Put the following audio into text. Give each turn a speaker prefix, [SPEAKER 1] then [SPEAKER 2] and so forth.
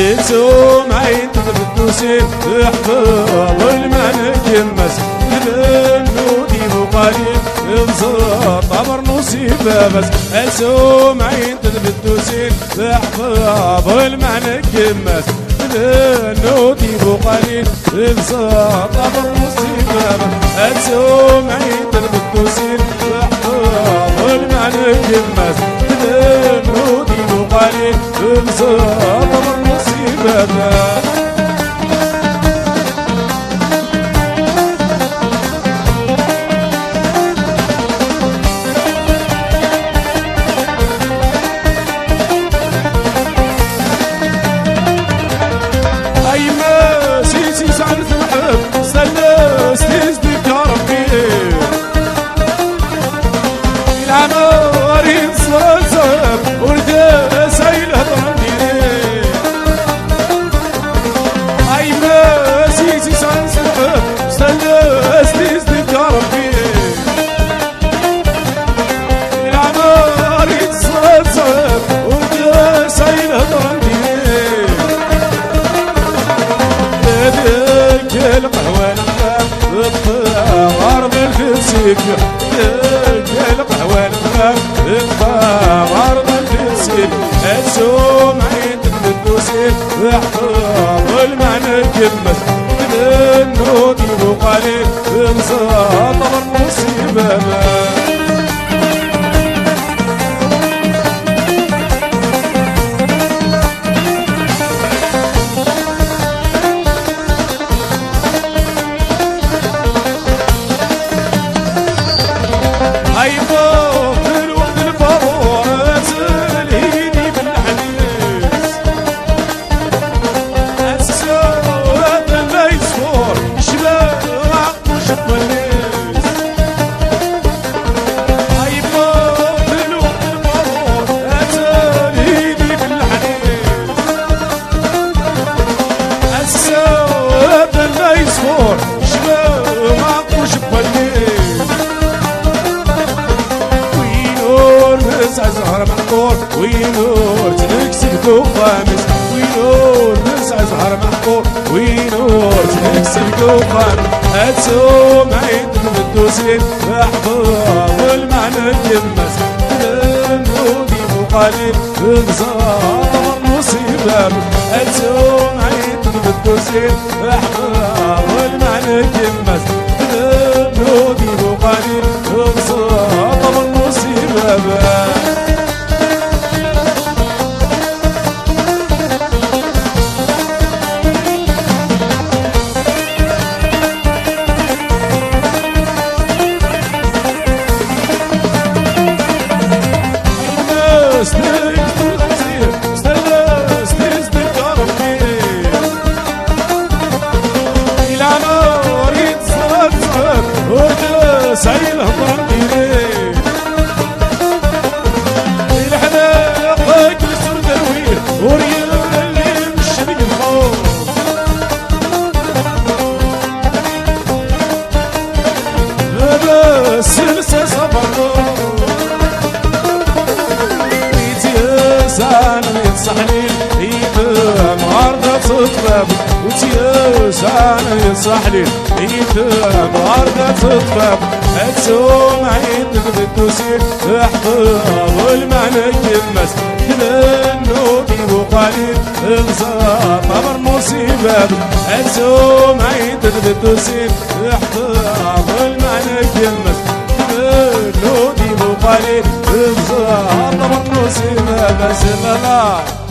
[SPEAKER 1] يسوم عين تدبدوسين احفظ المعنى كمس النودي بقليل انصر طبر نصيبه بس يسوم عين تدبدوسين احفظ المعنى كمس النودي بقليل انصر طبر نصيبه بس يسوم عين تدبدوسين احفظ المعنى كمس النودي بقليل انصر طبر نصيبه القهوة الغاب غرب الفسيل السوم عين الدوسين احفظ المعنى كمس النودي وقليل انصاط المصيبة وينور تنكسب كو خامس وينور نسعى زهر محقور وينور تنكسب كو خامس هتسوم عيد الدوسين احفظ المعنى كمس النودي وقليل انصاط المصيبة هتسوم عيد الدوسين احفظ المعنى كمس النودي وقليل انصاط المصيبة سايله ضميري الحداقة كسر دروير وريال اللي مشي بالخوف هذا السلسة صبر بيتيسان ينصحني يفهم عرضة تطلب وتيسان ينصحني يفهم عرضة تطلب هتسوم عيد الدوسين احفظ المعنى كمس النودي وقليل انصاط طبر مصيبة هتسوم عيد الدوسين احفظ المعنى كمس النودي وقليل انصاط طبر مصيبة بس لا